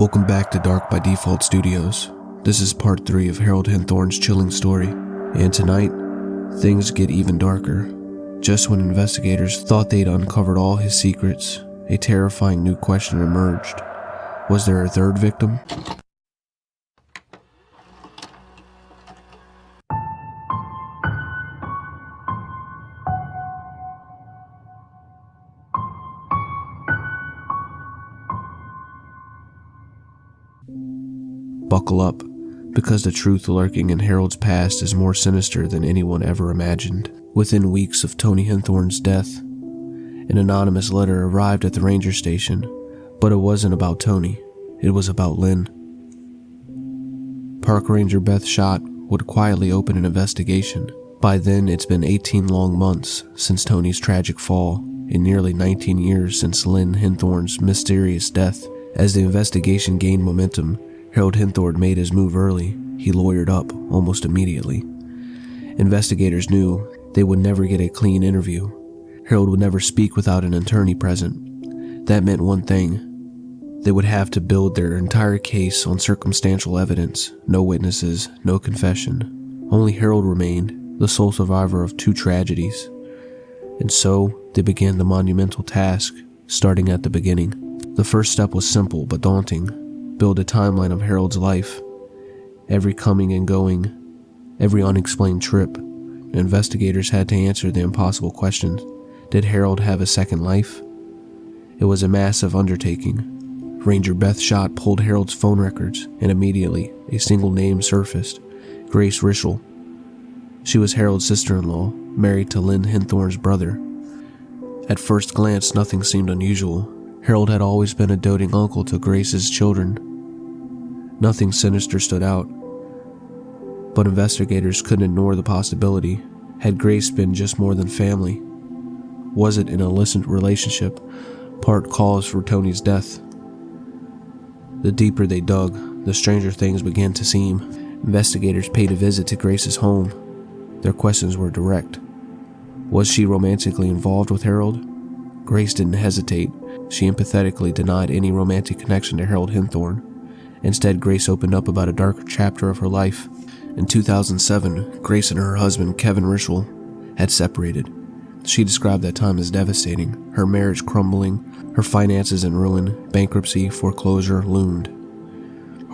Welcome back to Dark by Default Studios. This is part 3 of Harold Henthorne's chilling story, and tonight, things get even darker. Just when investigators thought they'd uncovered all his secrets, a terrifying new question emerged. Was there a third victim? Buckle up, because the truth lurking in Harold's past is more sinister than anyone ever imagined. Within weeks of Tony Henthorne's death, an anonymous letter arrived at the ranger station, but it wasn't about Tony, it was about Lynn. Park Ranger Beth Schott would quietly open an investigation. By then, it's been 18 long months since Tony's tragic fall, and nearly 19 years since Lynn Henthorne's mysterious death. As the investigation gained momentum, Harold Henthorne made his move early. He lawyered up almost immediately. Investigators knew they would never get a clean interview. Harold would never speak without an attorney present. That meant one thing. They would have to build their entire case on circumstantial evidence, no witnesses, no confession. Only Harold remained, the sole survivor of 2 tragedies. And so, they began the monumental task, starting at the beginning. The first step was simple but daunting. Build a timeline of Harold's life. Every coming and going, every unexplained trip. Investigators had to answer the impossible questions. Did Harold have a second life? It was a massive undertaking. Ranger Beth Schott pulled Harold's phone records, and immediately a single name surfaced: Grace Rischel. She was Harold's sister-in-law, married to Lynn Henthorne's brother. At first glance, nothing seemed unusual. Harold had always been a doting uncle to Grace's children. Nothing sinister stood out, but investigators couldn't ignore the possibility. Had Grace been just more than family? Was it an illicit relationship, part cause for Tony's death? The deeper they dug, the stranger things began to seem. Investigators paid a visit to Grace's home. Their questions were direct. Was she romantically involved with Harold? Grace didn't hesitate. She empathetically denied any romantic connection to Harold Henthorne. Instead, Grace opened up about a darker chapter of her life. In 2007, Grace and her husband, Kevin Rischel, had separated. She described that time as devastating, her marriage crumbling, her finances in ruin, bankruptcy, foreclosure loomed.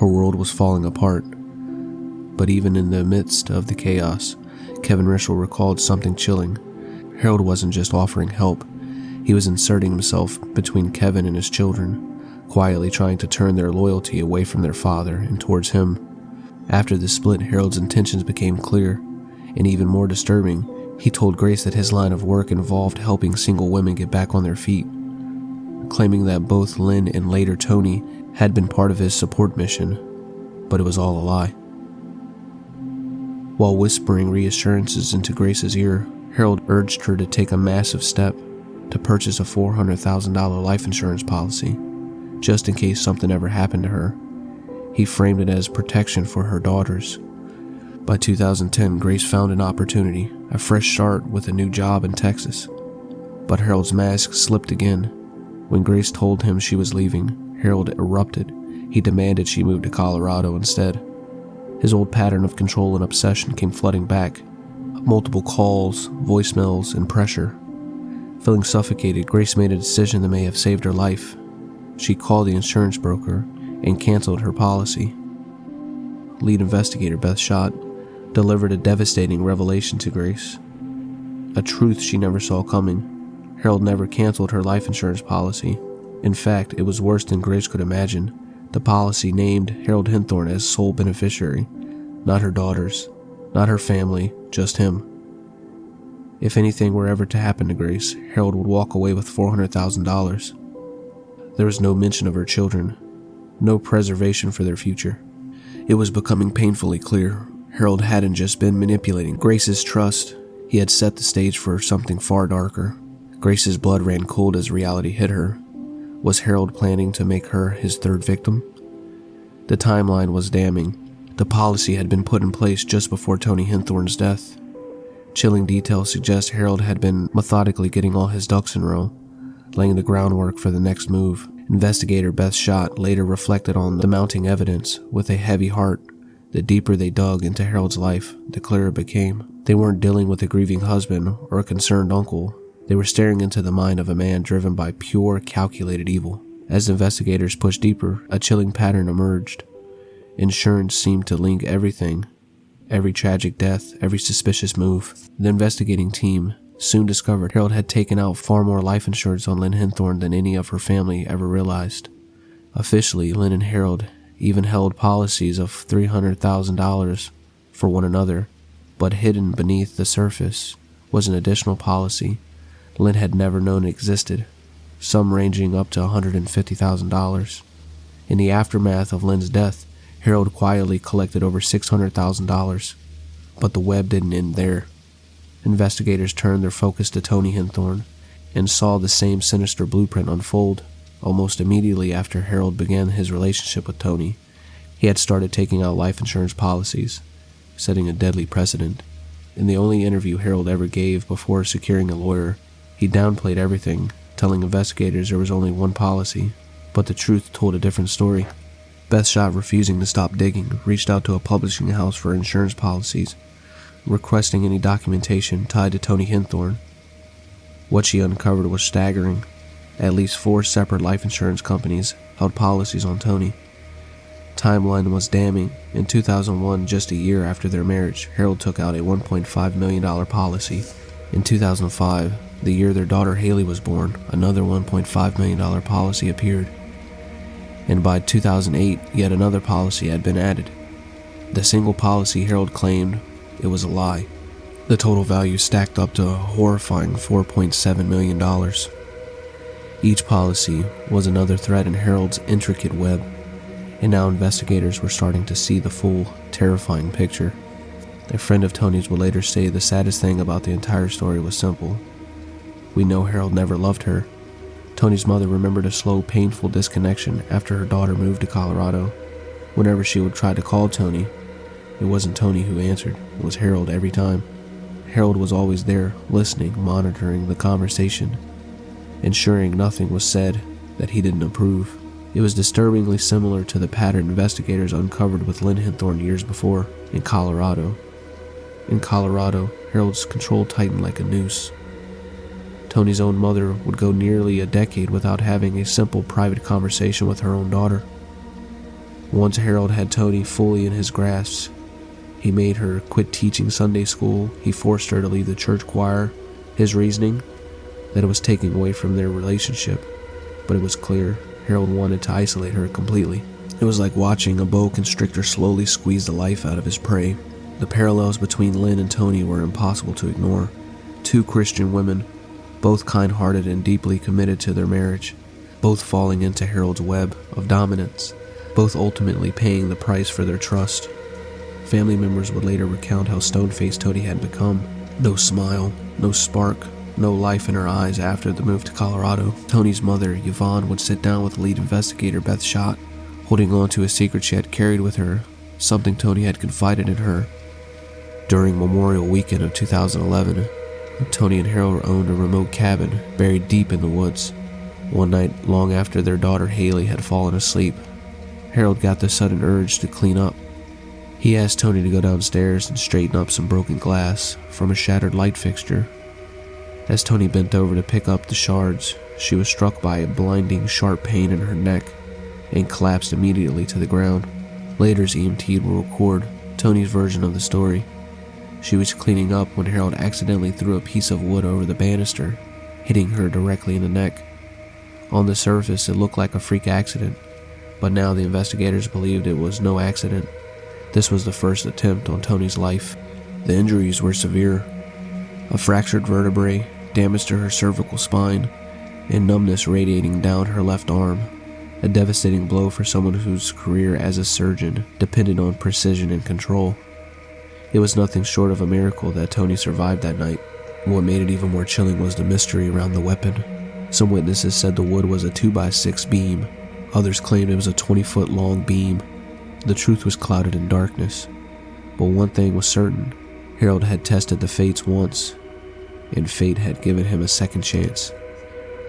Her world was falling apart. But even in the midst of the chaos, Kevin Rischel recalled something chilling. Harold wasn't just offering help. He was inserting himself between Kevin and his children, quietly trying to turn their loyalty away from their father and towards him. After the split, Harold's intentions became clear, and even more disturbing, he told Grace that his line of work involved helping single women get back on their feet, claiming that both Lynn and later Tony had been part of his support mission, but it was all a lie. While whispering reassurances into Grace's ear, Harold urged her to take a massive step, to purchase a $400,000 life insurance policy, just in case something ever happened to her. He framed it as protection for her daughters. By 2010, Grace found an opportunity, a fresh start with a new job in Texas. But Harold's mask slipped again. When Grace told him she was leaving, Harold erupted. He demanded she move to Colorado instead. His old pattern of control and obsession came flooding back. Multiple calls, voicemails, and pressure. Feeling suffocated, Grace made a decision that may have saved her life. She called the insurance broker and canceled her policy. Lead investigator Beth Schott delivered a devastating revelation to Grace. A truth she never saw coming. Harold never canceled her life insurance policy. In fact, it was worse than Grace could imagine. The policy named Harold Henthorne as sole beneficiary. Not her daughters, not her family, just him. If anything were ever to happen to Grace, Harold would walk away with $400,000. There was no mention of her children, no preservation for their future. It was becoming painfully clear. Harold hadn't just been manipulating Grace's trust, he had set the stage for something far darker. Grace's blood ran cold as reality hit her. Was Harold planning to make her his third victim? The timeline was damning. The policy had been put in place just before Tony Henthorne's death. Chilling details suggest Harold had been methodically getting all his ducks in a row, laying the groundwork for the next move. Investigator Beth Schott later reflected on the mounting evidence with a heavy heart. The deeper they dug into Harold's life, the clearer it became. They weren't dealing with a grieving husband or a concerned uncle. They were staring into the mind of a man driven by pure, calculated evil. As investigators pushed deeper, a chilling pattern emerged. Insurance seemed to link everything, every tragic death, every suspicious move. The investigating team soon discovered Harold had taken out far more life insurance on Lynn Henthorne than any of her family ever realized. Officially, Lynn and Harold even held policies of $300,000 for one another, but hidden beneath the surface was an additional policy Lynn had never known existed, some ranging up to $150,000. In the aftermath of Lynn's death, Harold quietly collected over $600,000, but the web didn't end there. Investigators turned their focus to Tony Henthorne and saw the same sinister blueprint unfold. Almost immediately after Harold began his relationship with Tony, he had started taking out life insurance policies, setting a deadly precedent. In the only interview Harold ever gave before securing a lawyer, he downplayed everything, telling investigators there was only one policy, but the truth told a different story. Beth Schott, refusing to stop digging, reached out to a publishing house for insurance policies, requesting any documentation tied to Tony Henthorne. What she uncovered was staggering. At least 4 separate life insurance companies held policies on Tony. Timeline was damning. In 2001, just a year after their marriage, Harold took out a $1.5 million policy. In 2005, the year their daughter Haley was born, another $1.5 million policy appeared. And by 2008, yet another policy had been added. The single policy Harold claimed it was a lie. The total value stacked up to a horrifying $4.7 million. Each policy was another thread in Harold's intricate web, and now investigators were starting to see the full, terrifying picture. A friend of Tony's would later say the saddest thing about the entire story was simple. We know Harold never loved her. Tony's mother remembered a slow, painful disconnection after her daughter moved to Colorado. Whenever she would try to call Tony, it wasn't Tony who answered, it was Harold every time. Harold was always there, listening, monitoring the conversation, ensuring nothing was said that he didn't approve. It was disturbingly similar to the pattern investigators uncovered with Lynn Henthorne years before in Colorado. In Colorado, Harold's control tightened like a noose. Tony's own mother would go nearly a decade without having a simple private conversation with her own daughter. Once Harold had Tony fully in his grasp, he made her quit teaching Sunday school. He forced her to leave the church choir. His reasoning? That it was taking away from their relationship. But it was clear Harold wanted to isolate her completely. It was like watching a boa constrictor slowly squeeze the life out of his prey. The parallels between Lynn and Tony were impossible to ignore. 2 Christian women, both kind-hearted and deeply committed to their marriage, both falling into Harold's web of dominance, both ultimately paying the price for their trust. Family members would later recount how stone-faced Tony had become. No smile, no spark, no life in her eyes after the move to Colorado. Tony's mother, Yvonne, would sit down with lead investigator Beth Schott, holding on to a secret she had carried with her, something Tony had confided in her. During Memorial Weekend of 2011, Tony and Harold owned a remote cabin buried deep in the woods. One night, long after their daughter Haley had fallen asleep, Harold got the sudden urge to clean up. He asked Tony to go downstairs and straighten up some broken glass from a shattered light fixture. As Tony bent over to pick up the shards, she was struck by a blinding, sharp pain in her neck and collapsed immediately to the ground. Later's EMT will record Tony's version of the story. She was cleaning up when Harold accidentally threw a piece of wood over the banister, hitting her directly in the neck. On the surface, it looked like a freak accident, but now the investigators believed it was no accident. This was the first attempt on Tony's life. The injuries were severe. A fractured vertebrae, damage to her cervical spine, and numbness radiating down her left arm. A devastating blow for someone whose career as a surgeon depended on precision and control. It was nothing short of a miracle that Tony survived that night. What made it even more chilling was the mystery around the weapon. Some witnesses said the wood was a 2x6 beam. Others claimed it was a 20-foot long beam. The truth was clouded in darkness. But one thing was certain. Harold had tested the fates once, and fate had given him a second chance.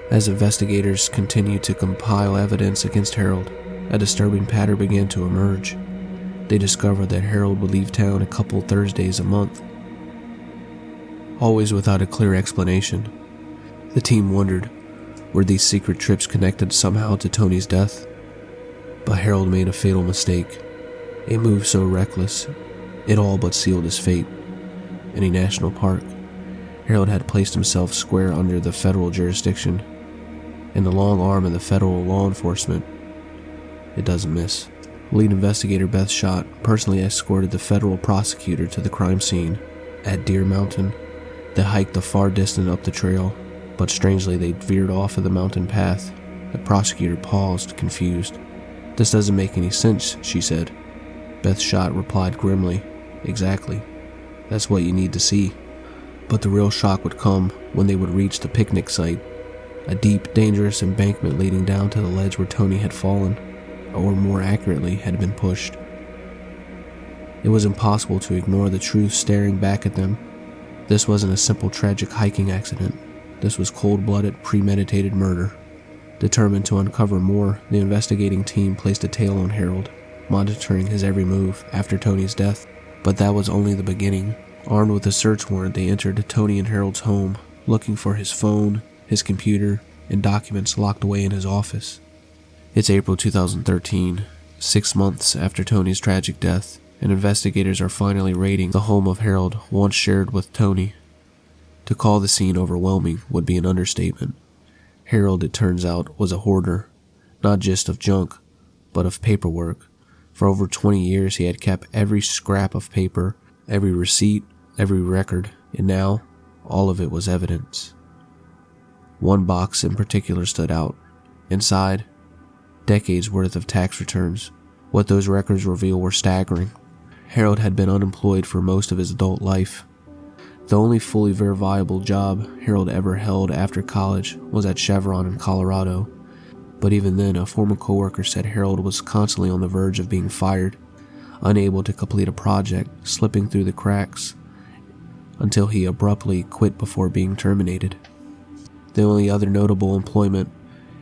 As investigators continued to compile evidence against Harold, a disturbing pattern began to emerge. They discovered that Harold would leave town a couple Thursdays a month, always without a clear explanation. The team wondered, were these secret trips connected somehow to Tony's death? But Harold made a fatal mistake, a move so reckless, it all but sealed his fate. In a national park, Harold had placed himself square under the federal jurisdiction, and the long arm of the federal law enforcement. It doesn't miss. Lead investigator Beth Schott personally escorted the federal prosecutor to the crime scene at Deer Mountain. They hiked a far distance up the trail, but strangely they veered off of the mountain path. The prosecutor paused, confused. "This doesn't make any sense," she said. Beth Schott replied grimly, "Exactly. That's what you need to see." But the real shock would come when they would reach the picnic site, a deep, dangerous embankment leading down to the ledge where Tony had fallen, or more accurately, had been pushed. It was impossible to ignore the truth staring back at them. This wasn't a simple tragic hiking accident. This was cold-blooded, premeditated murder. Determined to uncover more, the investigating team placed a tail on Harold, monitoring his every move after Tony's death. But that was only the beginning. Armed with a search warrant, they entered Tony and Harold's home, looking for his phone, his computer, and documents locked away in his office. It's April 2013, 6 months after Tony's tragic death, and investigators are finally raiding the home of Harold, once shared with Tony. To call the scene overwhelming would be an understatement. Harold, it turns out, was a hoarder, not just of junk, but of paperwork. For over 20 years he had kept every scrap of paper, every receipt, every record, and now all of it was evidence. One box in particular stood out. Inside, decades worth of tax returns. What those records reveal were staggering. Harold had been unemployed for most of his adult life. The only fully verifiable job Harold ever held after college was at Chevron in Colorado. But even then, a former coworker said Harold was constantly on the verge of being fired, unable to complete a project, slipping through the cracks, until he abruptly quit before being terminated. The only other notable employment,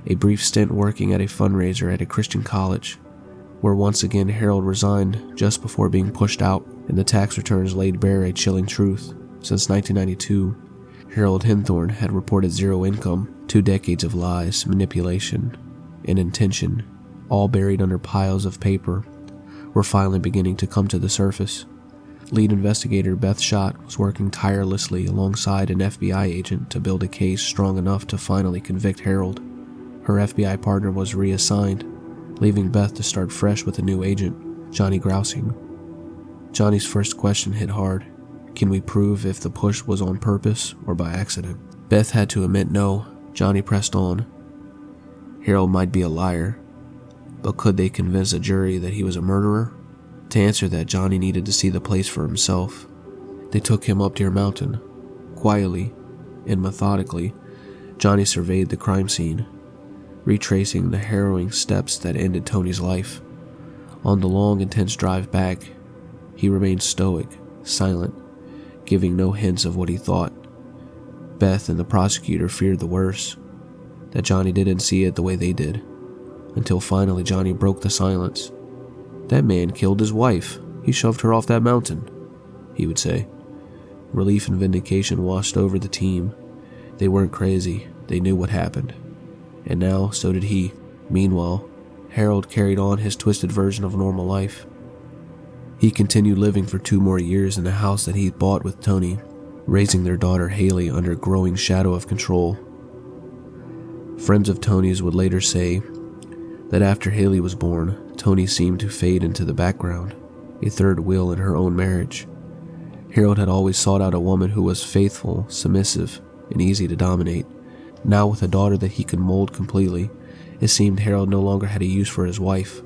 a brief stint working at a fundraiser at a Christian college, where once again Harold resigned just before being pushed out, and the tax returns laid bare a chilling truth. Since 1992, Harold Henthorne had reported zero income, 2 decades of lies, manipulation, and intention, all buried under piles of paper, were finally beginning to come to the surface. Lead investigator Beth Schott was working tirelessly alongside an FBI agent to build a case strong enough to finally convict Harold. Her FBI partner was reassigned, leaving Beth to start fresh with a new agent, Johnny Grousing. Johnny's first question hit hard. Can we prove if the push was on purpose or by accident? Beth had to admit no. Johnny pressed on. Harold might be a liar, but could they convince a jury that he was a murderer? To answer that, Johnny needed to see the place for himself. They took him up Deer Mountain. Quietly and methodically, Johnny surveyed the crime scene, retracing the harrowing steps that ended Tony's life. On the long, intense drive back, he remained stoic, silent, giving no hints of what he thought. Beth and the prosecutor feared the worst, that Johnny didn't see it the way they did, until finally Johnny broke the silence. "That man killed his wife. He shoved her off that mountain," he would say. Relief and vindication washed over the team. They weren't crazy. They knew what happened. And now, so did he. Meanwhile, Harold carried on his twisted version of normal life. He continued living for 2 more years in the house that he bought with Tony, raising their daughter Haley under a growing shadow of control. Friends of Tony's would later say that after Haley was born, Tony seemed to fade into the background, a third wheel in her own marriage. Harold had always sought out a woman who was faithful, submissive, and easy to dominate. Now with a daughter that he could mold completely, it seemed Harold no longer had a use for his wife.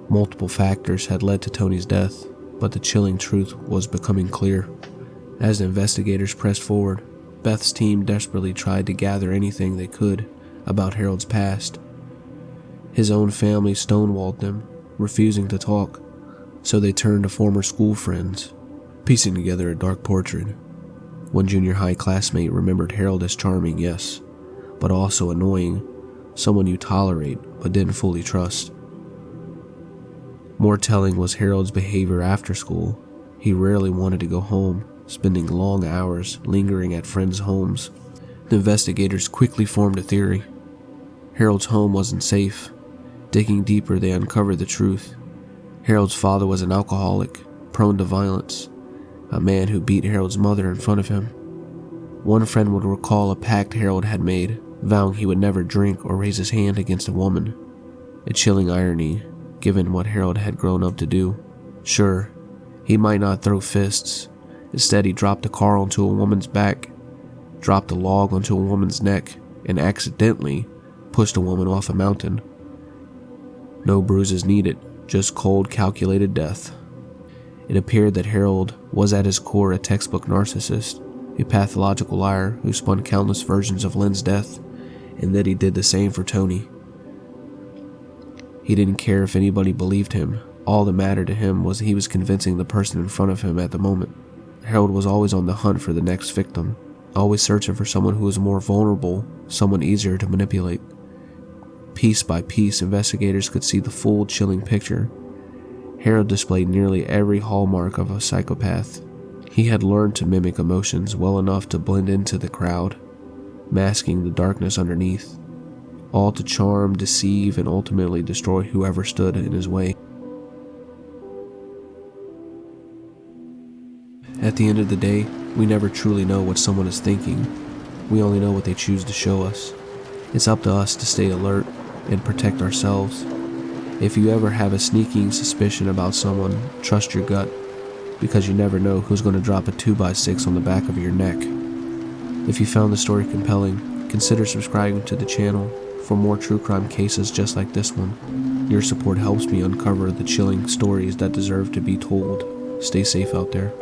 Multiple factors had led to Tony's death, but the chilling truth was becoming clear. As the investigators pressed forward, Beth's team desperately tried to gather anything they could about Harold's past. His own family stonewalled them, refusing to talk, so they turned to former school friends, piecing together a dark portrait. One junior high classmate remembered Harold as charming, yes, but also annoying, someone you tolerate but didn't fully trust. More telling was Harold's behavior after school. He rarely wanted to go home, spending long hours lingering at friends' homes. The investigators quickly formed a theory. Harold's home wasn't safe. Digging deeper, they uncovered the truth. Harold's father was an alcoholic, prone to violence, a man who beat Harold's mother in front of him. One friend would recall a pact Harold had made, vowing he would never drink or raise his hand against a woman. A chilling irony, given what Harold had grown up to do. Sure, he might not throw fists. Instead, he dropped a car onto a woman's back, dropped a log onto a woman's neck, and accidentally pushed a woman off a mountain. No bruises needed, just cold, calculated death. It appeared that Harold was at his core a textbook narcissist, a pathological liar who spun countless versions of Lynn's death, and that he did the same for Tony. He didn't care if anybody believed him. All that mattered to him was he was convincing the person in front of him at the moment. Harold was always on the hunt for the next victim, always searching for someone who was more vulnerable, someone easier to manipulate. Piece by piece, investigators could see the full, chilling picture. Harold displayed nearly every hallmark of a psychopath. He had learned to mimic emotions well enough to blend into the crowd, masking the darkness underneath, all to charm, deceive, and ultimately destroy whoever stood in his way. At the end of the day, we never truly know what someone is thinking. We only know what they choose to show us. It's up to us to stay alert and protect ourselves. If you ever have a sneaking suspicion about someone, trust your gut, because you never know who's going to drop a 2x6 on the back of your neck. If you found the story compelling, consider subscribing to the channel for more true crime cases just like this one. Your support helps me uncover the chilling stories that deserve to be told. Stay safe out there.